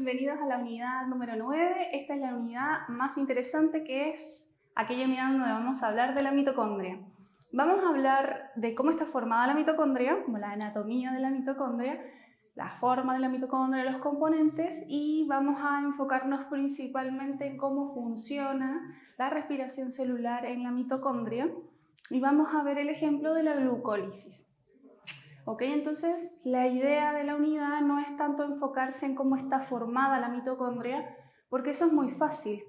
bienvenidos a la unidad número 9. Esta es la unidad más interesante, que es aquella unidad donde vamos a hablar de la mitocondria. Vamos a hablar de cómo está formada la mitocondria, como la anatomía de la mitocondria, la forma de la mitocondria, los componentes, y vamos a enfocarnos principalmente en cómo funciona la respiración celular en la mitocondria, y vamos a ver el ejemplo de la glucólisis. ¿Ok? Entonces, la idea de la unidad no es tanto enfocarse en cómo está formada la mitocondria, porque eso es muy fácil,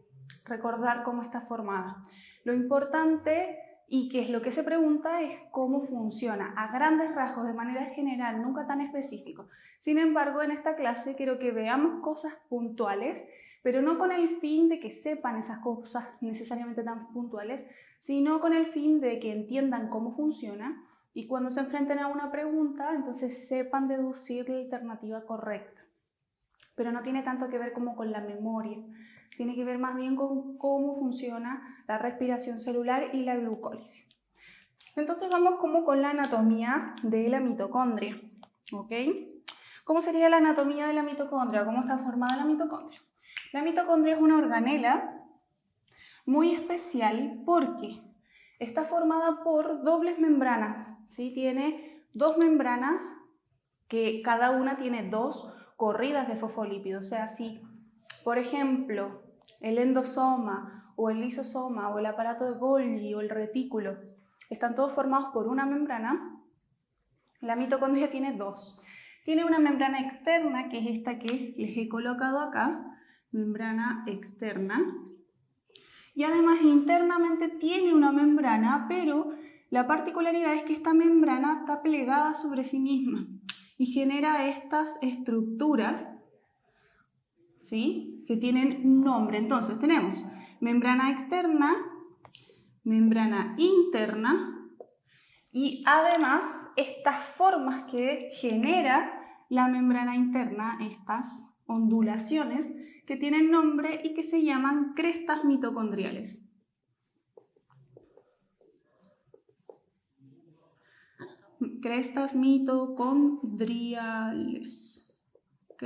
recordar cómo está formada. Lo importante, y que es lo que se pregunta, es cómo funciona, a grandes rasgos, de manera general, nunca tan específico. Sin embargo, en esta clase quiero que veamos cosas puntuales, pero no con el fin de que sepan esas cosas necesariamente tan puntuales, sino con el fin de que entiendan cómo funciona, y cuando se enfrenten a una pregunta, entonces sepan deducir la alternativa correcta. Pero no tiene tanto que ver como con la memoria, tiene que ver más bien con cómo funciona la respiración celular y la glucólisis. Entonces vamos como con la anatomía de la mitocondria, ¿ok? ¿Cómo sería la anatomía de la mitocondria? ¿Cómo está formada la mitocondria? La mitocondria es una organela muy especial porque está formada por dobles membranas, ¿sí? Tiene dos membranas que cada una tiene dos corridas de fosfolípidos. O sea, si, por ejemplo, el endosoma o el lisosoma o el aparato de Golgi o el retículo están todos formados por una membrana, la mitocondria tiene dos. Tiene una membrana externa, que es esta que les he colocado acá, membrana externa. Y además internamente tiene una membrana, pero la particularidad es que esta membrana está plegada sobre sí misma y genera estas estructuras, ¿sí?, que tienen un nombre. Entonces tenemos membrana externa, membrana interna, y además estas formas que genera la membrana interna, estas ondulaciones, que tienen nombre y que se llaman crestas mitocondriales. Crestas mitocondriales. ¿Ok?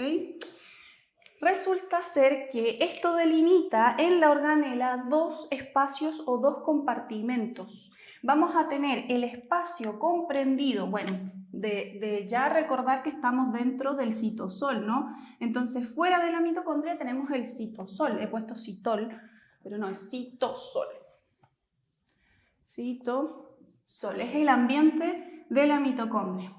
Resulta ser que esto delimita en la organela dos espacios o dos compartimentos. Vamos a tener el espacio comprendido, bueno, de ya recordar que estamos dentro del citosol, ¿no? Entonces, fuera de la mitocondria tenemos el citosol. He puesto citol, pero no, es citosol. Citosol es el ambiente de la mitocondria.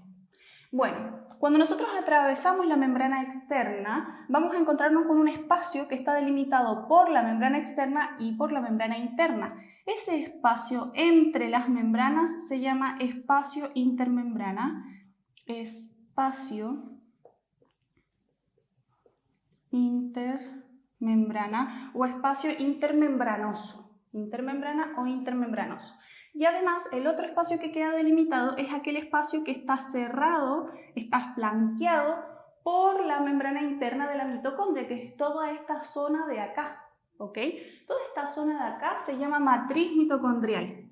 Bueno, cuando nosotros atravesamos la membrana externa, vamos a encontrarnos con un espacio que está delimitado por la membrana externa y por la membrana interna. Ese espacio entre las membranas se llama espacio intermembrana, espacio intermembrana o espacio intermembranoso, intermembrana o intermembranoso. Y además el otro espacio que queda delimitado es aquel espacio que está cerrado, está flanqueado por la membrana interna de la mitocondria, que es toda esta zona de acá, ¿ok? Toda esta zona de acá se llama matriz mitocondrial.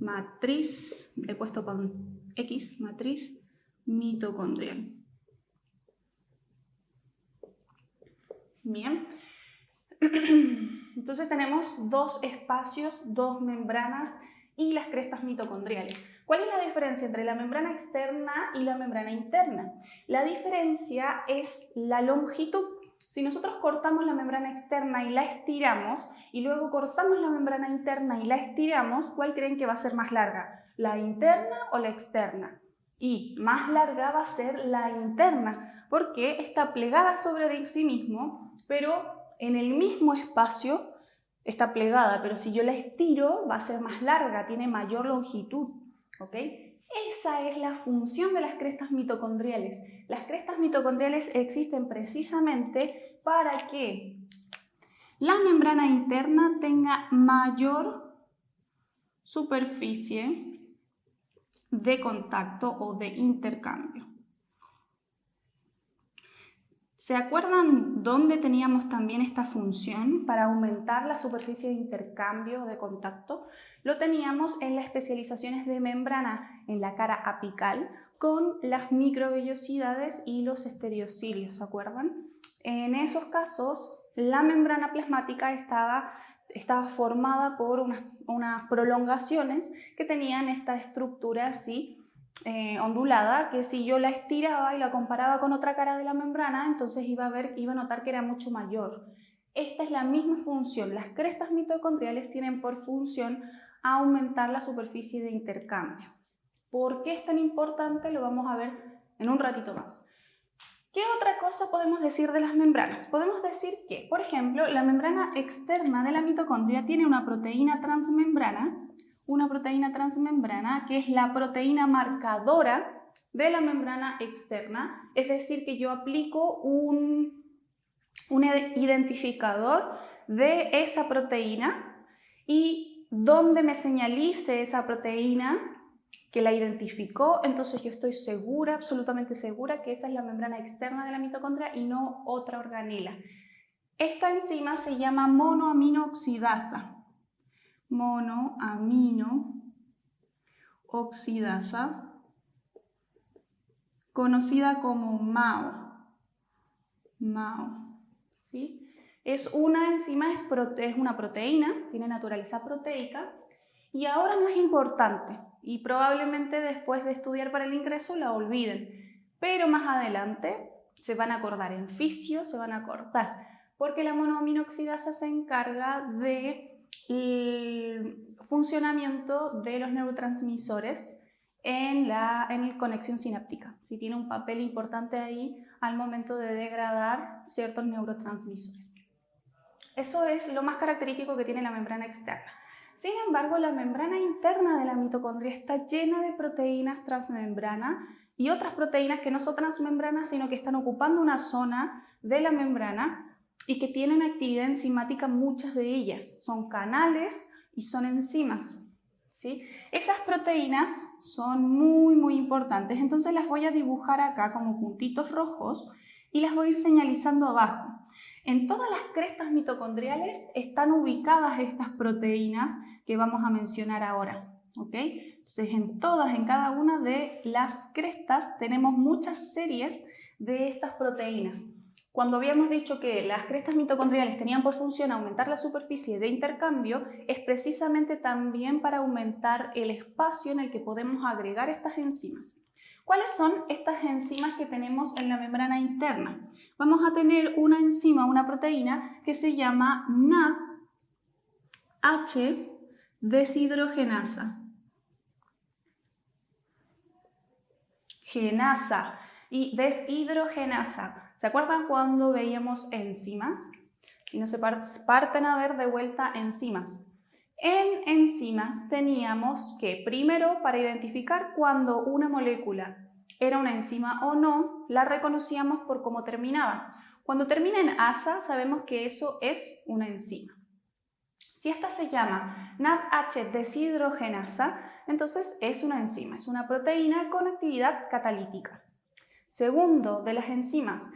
Matriz, he puesto con X, matriz mitocondrial. Bien. Entonces tenemos dos espacios, dos membranas y las crestas mitocondriales. ¿Cuál es la diferencia entre la membrana externa y la membrana interna? La diferencia es la longitud. Si nosotros cortamos la membrana externa y la estiramos, y luego cortamos la membrana interna y la estiramos, ¿cuál creen que va a ser más larga? ¿La interna o la externa? Y más larga va a ser la interna, porque está plegada sobre sí mismo, pero en el mismo espacio está plegada, pero si yo la estiro va a ser más larga, tiene mayor longitud, ¿ok? Esa es la función de las crestas mitocondriales. Las crestas mitocondriales existen precisamente para que la membrana interna tenga mayor superficie de contacto o de intercambio. ¿Se acuerdan dónde teníamos también esta función para aumentar la superficie de intercambio o de contacto? Lo teníamos en las especializaciones de membrana en la cara apical con las microvellosidades y los estereocilios, ¿se acuerdan? En esos casos, la membrana plasmática estaba formada por unas prolongaciones que tenían esta estructura así ondulada, que si yo la estiraba y la comparaba con otra cara de la membrana, entonces iba a notar que era mucho mayor. Esta es la misma función. Las crestas mitocondriales tienen por función aumentar la superficie de intercambio. ¿Por qué es tan importante? Lo vamos a ver en un ratito más. ¿Qué otra cosa podemos decir de las membranas? Podemos decir que, por ejemplo, la membrana externa de la mitocondria tiene una proteína transmembrana que es la proteína marcadora de la membrana externa, es decir, que yo aplico un identificador de esa proteína y donde me señalice esa proteína que la identificó, entonces yo estoy segura, absolutamente segura, que esa es la membrana externa de la mitocondria y no otra organela. Esta enzima se llama monoaminooxidasa. Monoaminooxidasa, conocida como MAO. ¿Sí? Es una enzima, es una proteína, tiene naturaleza proteica. Y ahora más importante, y probablemente después de estudiar para el ingreso la olviden, pero más adelante se van a acordar, en fisio se van a acordar, porque la monoaminooxidasa se encarga del funcionamiento de los neurotransmisores en la conexión sináptica. Sí, tiene un papel importante ahí al momento de degradar ciertos neurotransmisores. Eso es lo más característico que tiene la membrana externa. Sin embargo, la membrana interna de la mitocondria está llena de proteínas transmembrana y otras proteínas que no son transmembranas, sino que están ocupando una zona de la membrana y que tienen actividad enzimática, muchas de ellas. Son canales y son enzimas, ¿sí? Esas proteínas son muy importantes, entonces las voy a dibujar acá como puntitos rojos y las voy a ir señalizando abajo. En todas las crestas mitocondriales están ubicadas estas proteínas que vamos a mencionar ahora, ¿ok? Entonces en cada una de las crestas tenemos muchas series de estas proteínas. Cuando habíamos dicho que las crestas mitocondriales tenían por función aumentar la superficie de intercambio, es precisamente también para aumentar el espacio en el que podemos agregar estas enzimas. ¿Cuáles son estas enzimas que tenemos en la membrana interna? Vamos a tener una enzima, una proteína que se llama NADH deshidrogenasa. Genasa y deshidrogenasa. ¿Se acuerdan cuando veíamos enzimas? Si no se parten a ver de vuelta enzimas. En enzimas teníamos que primero, para identificar cuando una molécula era una enzima o no, la reconocíamos por cómo terminaba. Cuando termina en asa, sabemos que eso es una enzima. Si esta se llama NADH deshidrogenasa, entonces es una enzima, es una proteína con actividad catalítica. Segundo, de las enzimas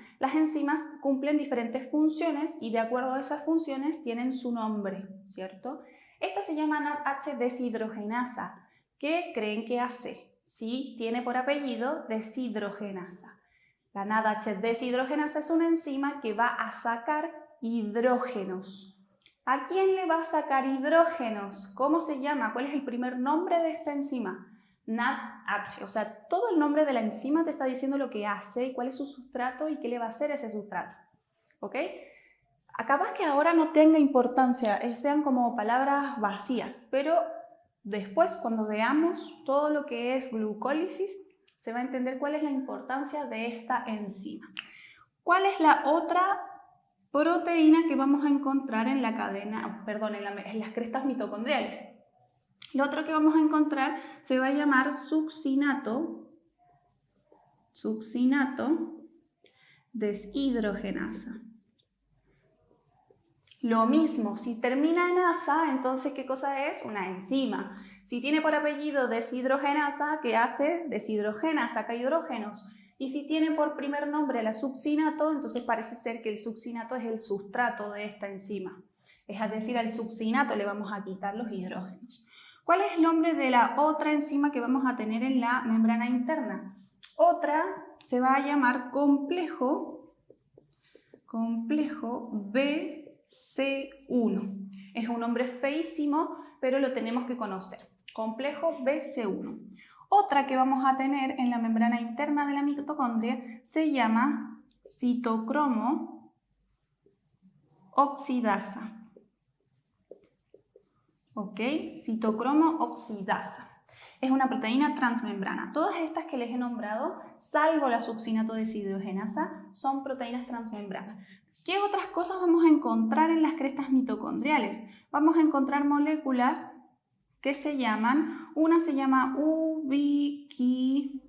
cumplen diferentes funciones y de acuerdo a esas funciones tienen su nombre, ¿cierto? Esta se llama NADH deshidrogenasa. ¿Qué creen que hace? Sí, tiene por apellido deshidrogenasa. La NADH deshidrogenasa es una enzima que va a sacar hidrógenos. ¿A quién le va a sacar hidrógenos? ¿Cómo se llama? ¿Cuál es el primer nombre de esta enzima? NADH, o sea, todo el nombre de la enzima te está diciendo lo que hace y cuál es su sustrato y qué le va a hacer ese sustrato. ¿Ok? Capaz que ahora no tenga importancia, sean como palabras vacías, pero después cuando veamos todo lo que es glucólisis, se va a entender cuál es la importancia de esta enzima. ¿Cuál es la otra proteína que vamos a encontrar en la cadena, perdón, en las crestas mitocondriales? Lo otro que vamos a encontrar se va a llamar succinato deshidrogenasa. Lo mismo, si termina en asa, entonces ¿qué cosa es? Una enzima. Si tiene por apellido deshidrogenasa, ¿qué hace? Deshidrogena, saca hidrógenos. Y si tiene por primer nombre la succinato, entonces parece ser que el succinato es el sustrato de esta enzima. Es decir, al succinato le vamos a quitar los hidrógenos. ¿Cuál es el nombre de la otra enzima que vamos a tener en la membrana interna? Otra se va a llamar complejo complejo BC1. Es un nombre feísimo, pero lo tenemos que conocer. Complejo BC1. Otra que vamos a tener en la membrana interna de la mitocondria se llama citocromo oxidasa. ¿Ok? Citocromo oxidasa. Es una proteína transmembrana. Todas estas que les he nombrado, salvo la succinato deshidrogenasa, son proteínas transmembranas. ¿Qué otras cosas vamos a encontrar en las crestas mitocondriales? Vamos a encontrar moléculas que se llaman, una se llama ubiquinona,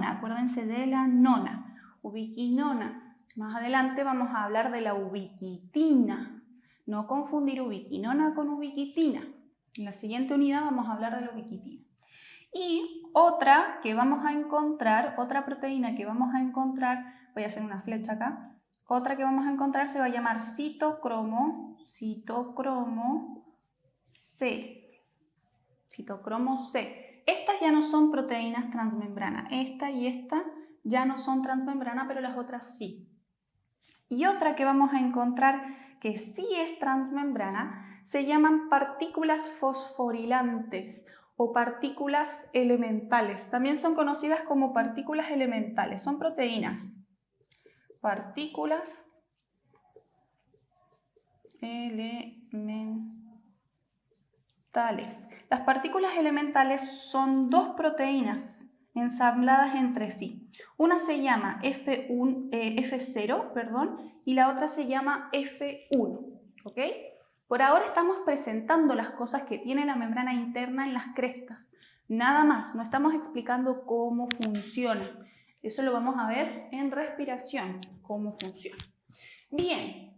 acuérdense de la nona, ubiquinona. Más adelante vamos a hablar de la ubiquitina. No confundir ubiquinona con ubiquitina. En la siguiente unidad vamos a hablar de la ubiquitina. Y otra que vamos a encontrar, otra proteína que vamos a encontrar, voy a hacer una flecha acá, otra que vamos a encontrar se va a llamar citocromo C. Citocromo C. Estas ya no son proteínas transmembranas. Esta y esta ya no son transmembranas, pero las otras sí. Y otra que vamos a encontrar que sí es transmembrana se llaman partículas fosforilantes o partículas elementales. También son conocidas como partículas elementales. Son proteínas. Partículas elementales. Las partículas elementales son dos proteínas ensambladas entre sí. Una se llama F0, y la otra se llama F1. ¿Ok? Por ahora estamos presentando las cosas que tiene la membrana interna en las crestas. Nada más, no estamos explicando cómo funciona. Eso lo vamos a ver en respiración, cómo funciona. Bien,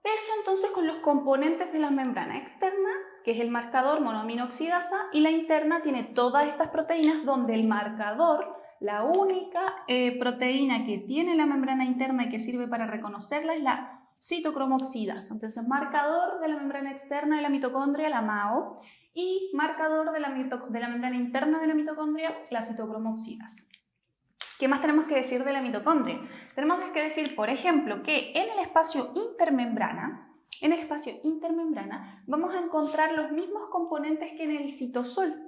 eso entonces con los componentes de la membrana externa, que es el marcador monoaminoxidasa, y la interna tiene todas estas proteínas donde el marcador, la única proteína que tiene la membrana interna y que sirve para reconocerla es la citocromo oxidasa. Entonces, marcador de la membrana externa de la mitocondria, la MAO, y marcador de la membrana interna de la mitocondria, la citocromo oxidasa. ¿Qué más tenemos que decir de la mitocondria? Tenemos que decir, por ejemplo, que en el espacio intermembrana, vamos a encontrar los mismos componentes que en el citosol,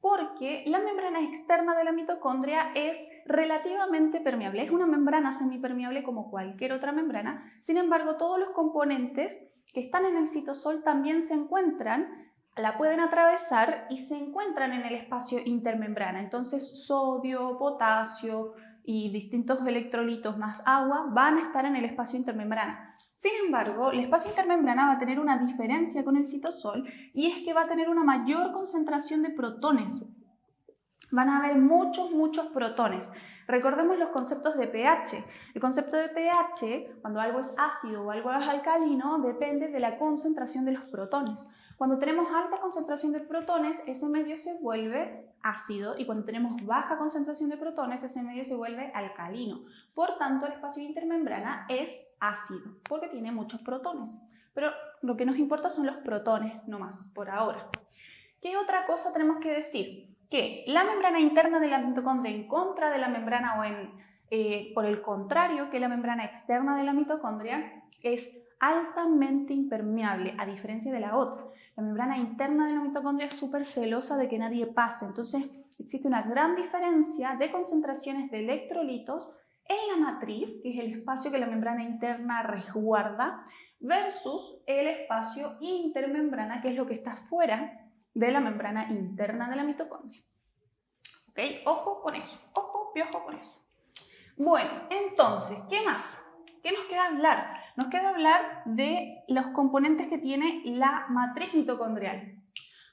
porque la membrana externa de la mitocondria es relativamente permeable. Es una membrana semipermeable como cualquier otra membrana. Sin embargo, todos los componentes que están en el citosol también se encuentran, la pueden atravesar y se encuentran en el espacio intermembrana. Entonces, sodio, potasio y distintos electrolitos más agua van a estar en el espacio intermembrana. Sin embargo, el espacio intermembrana va a tener una diferencia con el citosol y es que va a tener una mayor concentración de protones. Van a haber muchos protones. Recordemos los conceptos de pH. El concepto de pH, cuando algo es ácido o algo es alcalino, depende de la concentración de los protones. Cuando tenemos alta concentración de protones, ese medio se vuelve ácido, y cuando tenemos baja concentración de protones, ese medio se vuelve alcalino. Por tanto, el espacio intermembrana es ácido, porque tiene muchos protones. Pero lo que nos importa son los protones, no más, por ahora. ¿Qué otra cosa tenemos que decir? Que la membrana interna de la mitocondria en contra de la membrana por el contrario, que la membrana externa de la mitocondria es altamente impermeable, a diferencia de la otra. La membrana interna de la mitocondria es súper celosa de que nadie pase, entonces existe una gran diferencia de concentraciones de electrolitos en la matriz, que es el espacio que la membrana interna resguarda, versus el espacio intermembrana, que es lo que está fuera de la membrana interna de la mitocondria. ¿Ok? Ojo con eso, ojo, piojo con eso. Bueno, entonces, ¿qué más? ¿Qué nos queda hablar? Nos queda hablar de los componentes que tiene la matriz mitocondrial.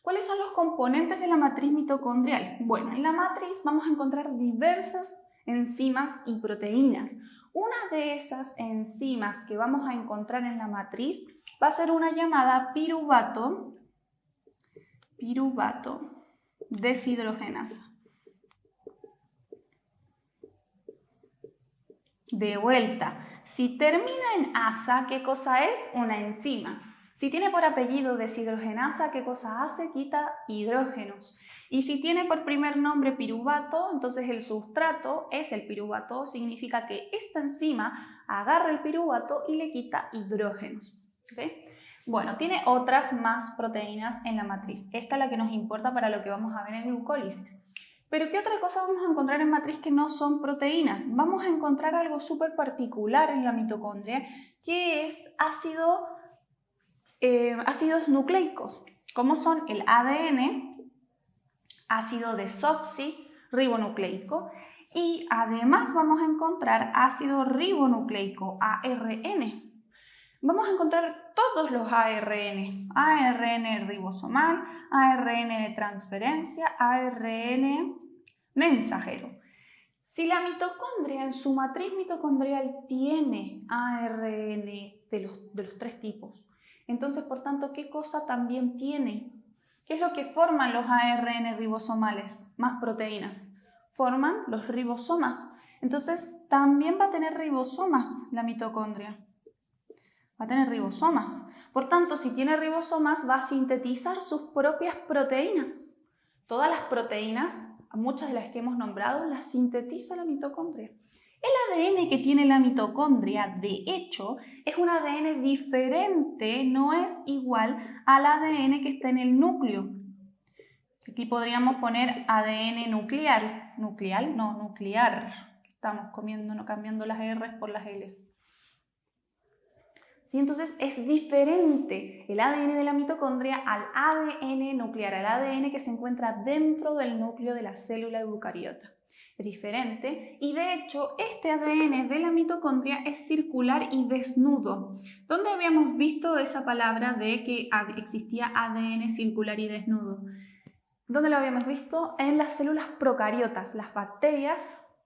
¿Cuáles son los componentes de la matriz mitocondrial? Bueno, en la matriz vamos a encontrar diversas enzimas y proteínas. Una de esas enzimas que vamos a encontrar en la matriz va a ser una llamada piruvato deshidrogenasa. De vuelta, si termina en asa, ¿qué cosa es? Una enzima. Si tiene por apellido deshidrogenasa, ¿qué cosa hace? Quita hidrógenos. Y si tiene por primer nombre piruvato, entonces el sustrato es el piruvato, significa que esta enzima agarra el piruvato y le quita hidrógenos. ¿Okay? Bueno, tiene otras más proteínas en la matriz. Esta es la que nos importa para lo que vamos a ver en glucólisis. Pero ¿qué otra cosa vamos a encontrar en matriz que no son proteínas? Vamos a encontrar algo súper particular en la mitocondria, que es ácidos nucleicos, como son el ADN, ácido desoxirribonucleico, y además vamos a encontrar ácido ribonucleico, ARN. Vamos a encontrar todos los ARN, ARN ribosomal, ARN de transferencia, ARN mensajero. Si la mitocondria en su matriz mitocondrial tiene ARN de los tres tipos, entonces, por tanto, ¿qué cosa también tiene? ¿Qué es lo que forman los ARN ribosomales? Más proteínas. Forman los ribosomas. Entonces, también va a tener ribosomas la mitocondria. Va a tener ribosomas. Por tanto, si tiene ribosomas, va a sintetizar sus propias proteínas. Todas las proteínas, muchas de las que hemos nombrado, las sintetiza la mitocondria. El ADN que tiene la mitocondria, de hecho, es un ADN diferente, no es igual al ADN que está en el núcleo. Aquí podríamos poner ADN nuclear. ¿Nuclear? No, nuclear. Estamos cambiando las R's por las L's. ¿Sí? Entonces es diferente el ADN de la mitocondria al ADN nuclear, al ADN que se encuentra dentro del núcleo de la célula eucariota. Es diferente y de hecho este ADN de la mitocondria es circular y desnudo. ¿Dónde habíamos visto esa palabra de que existía ADN circular y desnudo? ¿Dónde lo habíamos visto? En las células procariotas. Las bacterias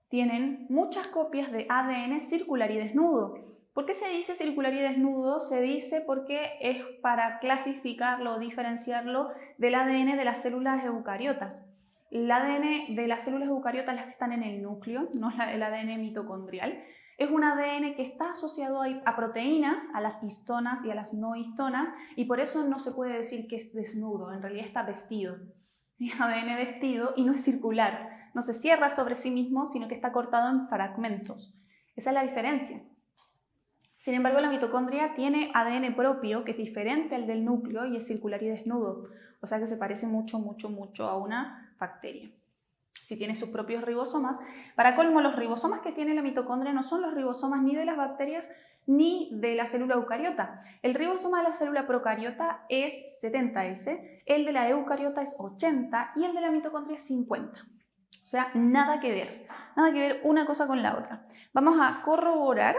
tienen muchas copias de ADN circular y desnudo. ¿Por qué se dice circular y desnudo? Se dice porque es para clasificarlo o diferenciarlo del ADN de las células eucariotas. El ADN de las células eucariotas, las que están en el núcleo, no es el ADN mitocondrial, es un ADN que está asociado a proteínas, a las histonas y a las no histonas, y por eso no se puede decir que es desnudo, en realidad está vestido. Es ADN vestido y no es circular, no se cierra sobre sí mismo, sino que está cortado en fragmentos. Esa es la diferencia. Sin embargo, la mitocondria tiene ADN propio, que es diferente al del núcleo y es circular y desnudo, o sea que se parece mucho a una bacteria. Si tiene sus propios ribosomas, para colmo, los ribosomas que tiene la mitocondria no son los ribosomas ni de las bacterias ni de la célula eucariota. El ribosoma de la célula procariota es 70S, el de la eucariota es 80 y el de la mitocondria es 50. O sea, nada que ver una cosa con la otra. Vamos a corroborar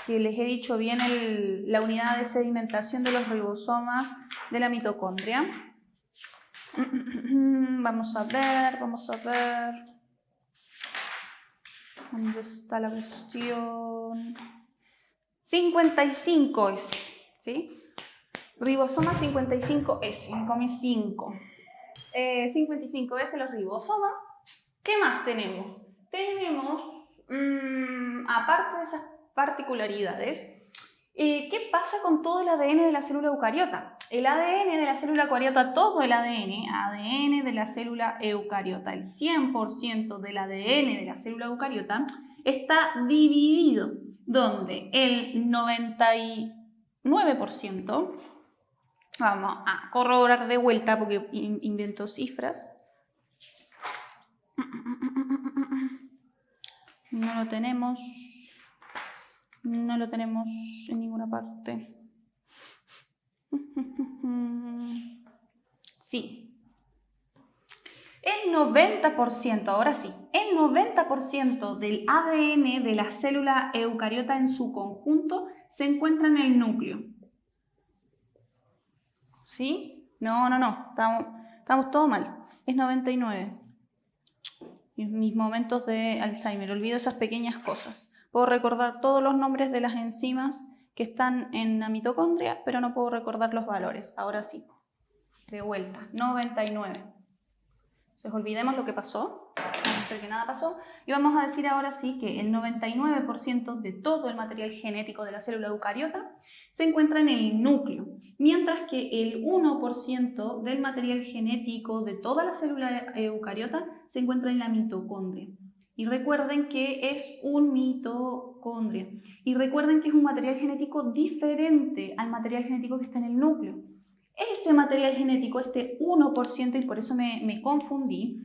que les he dicho bien la unidad de sedimentación de los ribosomas de la mitocondria. Vamos a ver. ¿Dónde está la cuestión? 55S, ¿sí? Ribosoma 55S, me comí 5. 55S los ribosomas. ¿Qué más tenemos? Aparte de esas particularidades, ¿qué pasa con todo el ADN de la célula eucariota? El ADN de la célula eucariota, todo el ADN de la célula eucariota, el 100% del ADN de la célula eucariota está dividido, donde el 99%, vamos a corroborar de vuelta porque invento cifras, no lo tenemos en ninguna parte. Sí. El 90%, ahora sí, el 90% del ADN de la célula eucariota en su conjunto se encuentra en el núcleo. ¿Sí? No, estamos todo mal. Es 99. Mis momentos de Alzheimer, olvido esas pequeñas cosas. Puedo recordar todos los nombres de las enzimas que están en la mitocondria, pero no puedo recordar los valores. Ahora sí. De vuelta, 99. Entonces olvidemos lo que pasó, vamos a hacer que nada pasó, y vamos a decir ahora sí que el 99% de todo el material genético de la célula eucariota se encuentra en el núcleo, mientras que el 1% del material genético de toda la célula eucariota se encuentra en la mitocondria. Y recuerden que es un mitocondria. Y recuerden que es un material genético diferente al material genético que está en el núcleo. Ese material genético, este 1%, y por eso me confundí,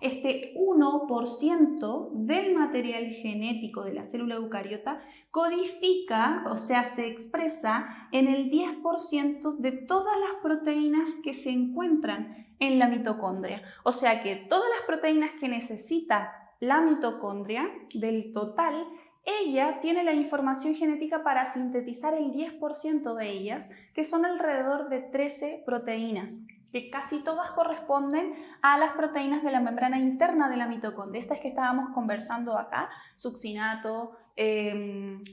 este 1% del material genético de la célula eucariota codifica, o sea, se expresa en el 10% de todas las proteínas que se encuentran en la mitocondria. O sea que todas las proteínas que necesita la mitocondria del total, ella tiene la información genética para sintetizar el 10% de ellas, que son alrededor de 13 proteínas, que casi todas corresponden a las proteínas de la membrana interna de la mitocondria. Estas que estábamos conversando acá, succinato,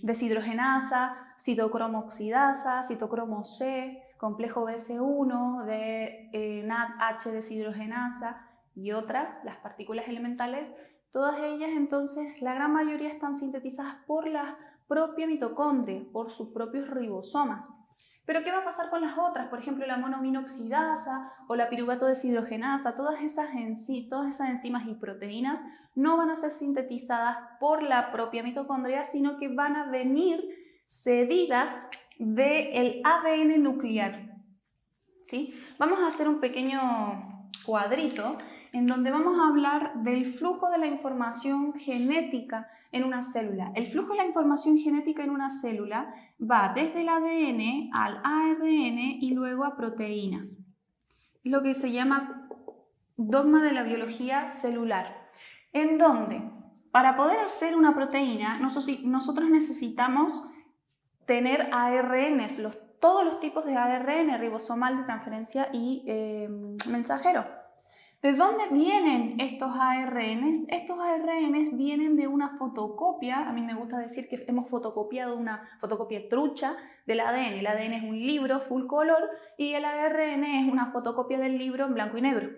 deshidrogenasa, citocromo oxidasa, citocromo C, complejo BC1, de NADH deshidrogenasa y otras, las partículas elementales. Todas ellas, entonces, la gran mayoría están sintetizadas por la propia mitocondria, por sus propios ribosomas. Pero ¿qué va a pasar con las otras? Por ejemplo, la monoaminoxidasa o la piruvato deshidrogenasa, todas esas enzimas y proteínas no van a ser sintetizadas por la propia mitocondria, sino que van a venir cedidas del ADN nuclear. ¿Sí? Vamos a hacer un pequeño cuadrito en donde vamos a hablar del flujo de la información genética en una célula. El flujo de la información genética en una célula va desde el ADN al ARN y luego a proteínas. Es lo que se llama dogma de la biología celular, en donde para poder hacer una proteína nosotros necesitamos tener ARNs, todos los tipos de ARN, ribosomal, de transferencia y mensajero. ¿De dónde vienen estos ARNs? Estos ARNs vienen de una fotocopia. A mí me gusta decir que hemos fotocopiado una fotocopia trucha del ADN. El ADN es un libro full color y el ARN es una fotocopia del libro en blanco y negro.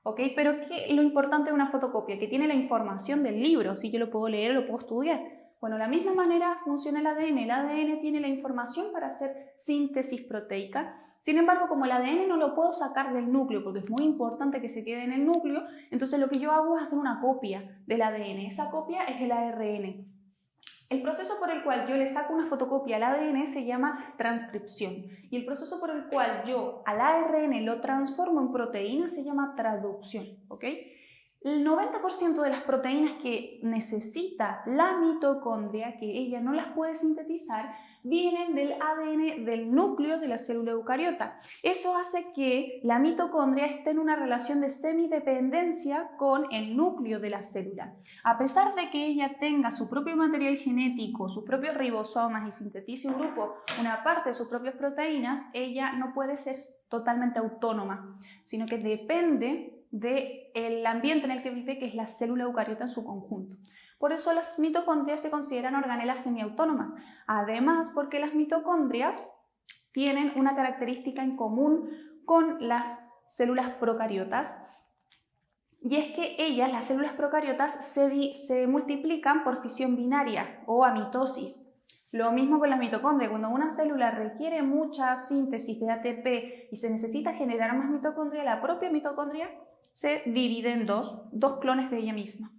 ¿Ok? Pero ¿qué es lo importante de una fotocopia? Que tiene la información del libro. Si yo lo puedo leer, lo puedo estudiar. Bueno, de la misma manera funciona el ADN. El ADN tiene la información para hacer síntesis proteica. Sin embargo, como el ADN no lo puedo sacar del núcleo, porque es muy importante que se quede en el núcleo, entonces lo que yo hago es hacer una copia del ADN. Esa copia es el ARN. El proceso por el cual yo le saco una fotocopia al ADN se llama transcripción. Y el proceso por el cual yo al ARN lo transformo en proteína se llama traducción. ¿Ok? El 90% de las proteínas que necesita la mitocondria, que ella no las puede sintetizar, vienen del ADN del núcleo de la célula eucariota. Eso hace que la mitocondria esté en una relación de semidependencia con el núcleo de la célula. A pesar de que ella tenga su propio material genético, sus propios ribosomas y sintetice una parte de sus propias proteínas, ella no puede ser totalmente autónoma, sino que depende del ambiente en el que vive, que es la célula eucariota en su conjunto. Por eso las mitocondrias se consideran organelas semiautónomas. Además, porque las mitocondrias tienen una característica en común con las células procariotas, y es que ellas, las células procariotas, se multiplican por fisión binaria o amitosis. Lo mismo con las mitocondrias. Cuando una célula requiere mucha síntesis de ATP y se necesita generar más mitocondria, la propia mitocondria se divide en dos clones de ella misma.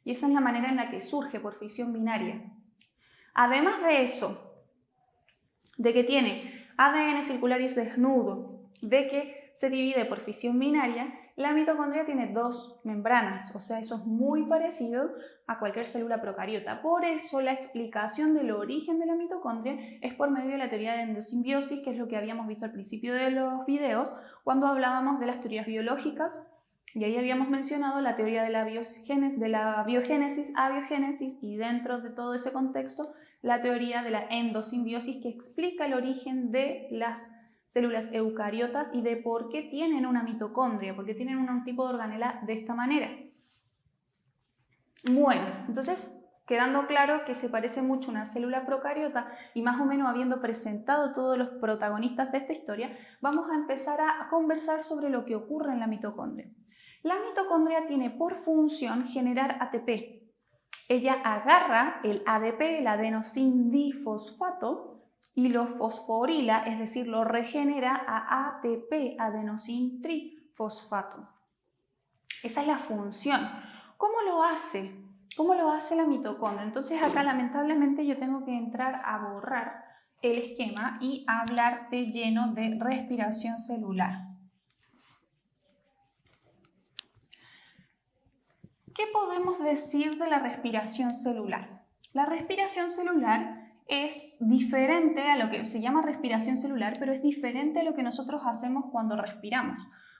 Y esa es la manera en la que surge por fisión binaria. Además de eso, de que tiene ADN circularis desnudo, de que se divide por fisión binaria, la mitocondria tiene dos membranas, o sea, eso es muy parecido a cualquier célula procariota. Por eso la explicación del origen de la mitocondria es por medio de la teoría de endosimbiosis, que es lo que habíamos visto al principio de los videos cuando hablábamos de las teorías biológicas. Y ahí habíamos mencionado la teoría de la biogénesis, abiogénesis, y dentro de todo ese contexto la teoría de la endosimbiosis, que explica el origen de las células eucariotas y de por qué tienen una mitocondria, por qué tienen un tipo de organela de esta manera. Bueno, entonces, quedando claro que se parece mucho a una célula procariota y más o menos habiendo presentado todos los protagonistas de esta historia, vamos a empezar a conversar sobre lo que ocurre en la mitocondria. La mitocondria tiene por función generar ATP. Ella agarra el ADP, el adenosín difosfato, y lo fosforila, es decir, lo regenera a ATP, adenosín trifosfato. Esa es la función. ¿Cómo lo hace? ¿Cómo lo hace la mitocondria? Entonces acá lamentablemente yo tengo que entrar a borrar el esquema y hablar de lleno de respiración celular. ¿Qué podemos decir de la respiración celular? La respiración celular es diferente a lo que se llama respiración celular, pero es diferente a lo que nosotros hacemos cuando respiramos.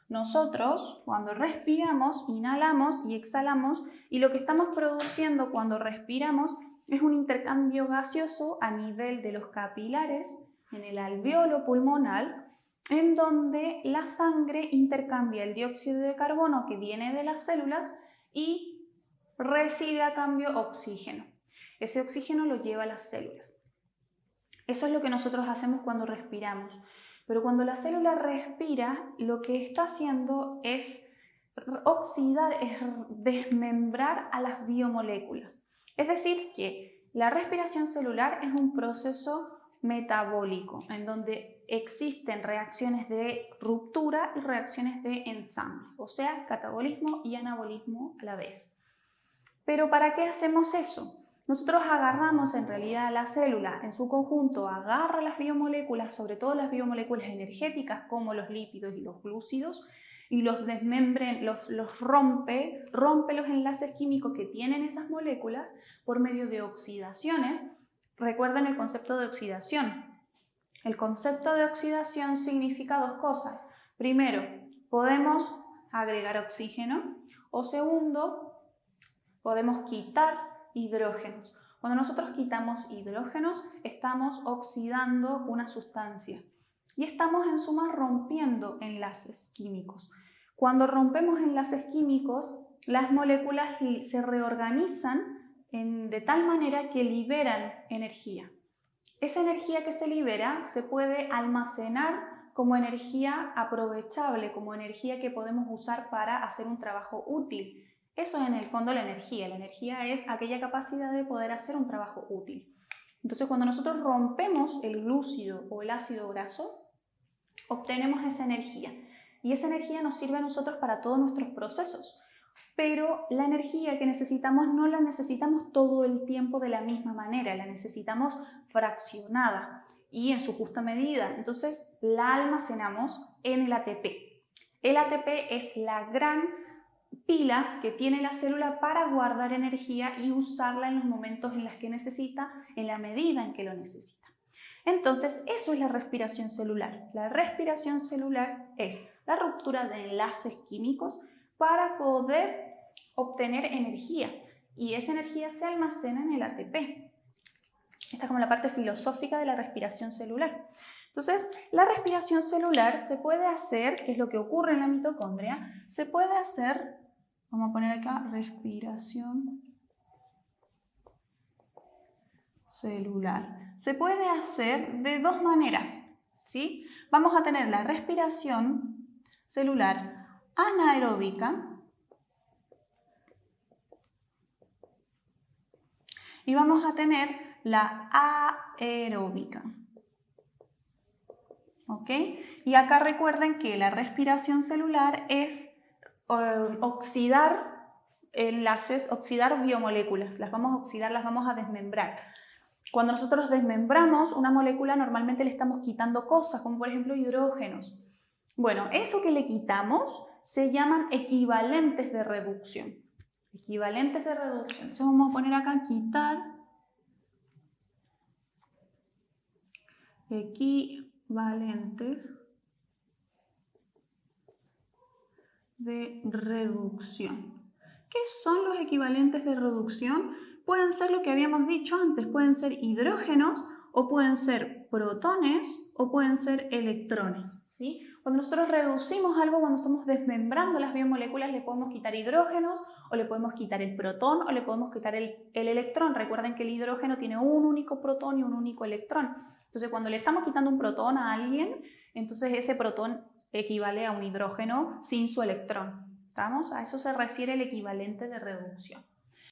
Nosotros, cuando respiramos, inhalamos y exhalamos, y lo que estamos produciendo cuando respiramos es un intercambio gaseoso a nivel de los capilares, en el alveolo pulmonar, en donde la sangre intercambia el dióxido de carbono que viene de las células y recibe a cambio oxígeno. Ese oxígeno lo lleva a las células. Eso es lo que nosotros hacemos cuando respiramos. Pero cuando la célula respira, lo que está haciendo es oxidar, es desmembrar a las biomoléculas. Es decir, que la respiración celular es un proceso metabólico, en donde existen reacciones de ruptura y reacciones de ensamble, o sea, catabolismo y anabolismo a la vez. Pero ¿para qué hacemos eso? Nosotros agarramos en realidad la célula en su conjunto, agarra las biomoléculas, sobre todo las biomoléculas energéticas como los lípidos y los glúcidos, y los desmembren, los rompe los enlaces químicos que tienen esas moléculas por medio de oxidaciones. Recuerden el concepto de oxidación. El concepto de oxidación significa dos cosas. Primero, podemos agregar oxígeno, o segundo, podemos quitar hidrógenos. Cuando nosotros quitamos hidrógenos, estamos oxidando una sustancia y estamos en suma rompiendo enlaces químicos. Cuando rompemos enlaces químicos, las moléculas se reorganizan de tal manera que liberan energía. Esa energía que se libera se puede almacenar como energía aprovechable, como energía que podemos usar para hacer un trabajo útil. Eso es en el fondo la energía. La energía es aquella capacidad de poder hacer un trabajo útil. Entonces, cuando nosotros rompemos el glúcido o el ácido graso, obtenemos esa energía. Y esa energía nos sirve a nosotros para todos nuestros procesos. Pero la energía que necesitamos no la necesitamos todo el tiempo de la misma manera, la necesitamos fraccionada y en su justa medida. Entonces la almacenamos en el ATP. El ATP es la gran pila que tiene la célula para guardar energía y usarla en los momentos en los que necesita, en la medida en que lo necesita. Entonces, eso es la respiración celular. La respiración celular es la ruptura de enlaces químicos para poder obtener energía, y esa energía se almacena en el ATP. Esta es como la parte filosófica de la respiración celular. Entonces, la respiración celular se puede hacer, que es lo que ocurre en la mitocondria, se puede hacer, vamos a poner acá, respiración celular. Se puede hacer de dos maneras, ¿sí? Vamos a tener la respiración celular anaeróbica y vamos a tener la aeróbica. ¿Ok? Y acá recuerden que la respiración celular es oxidar enlaces, oxidar biomoléculas. Las vamos a oxidar, las vamos a desmembrar. Cuando nosotros desmembramos una molécula, normalmente le estamos quitando cosas, como por ejemplo hidrógenos. Bueno, eso que le quitamos se llaman equivalentes de reducción. Equivalentes de reducción. Entonces vamos a poner acá quitar equivalentes de reducción. ¿Qué son los equivalentes de reducción? Pueden ser lo que habíamos dicho antes, pueden ser hidrógenos o pueden ser protones o pueden ser electrones, ¿sí? Cuando nosotros reducimos algo, cuando estamos desmembrando las biomoléculas, le podemos quitar hidrógenos o le podemos quitar el protón o le podemos quitar el electrón. Recuerden que el hidrógeno tiene un único protón y un único electrón. Entonces, cuando le estamos quitando un protón a alguien, entonces ese protón equivale a un hidrógeno sin su electrón. ¿Estamos? A eso se refiere el equivalente de reducción.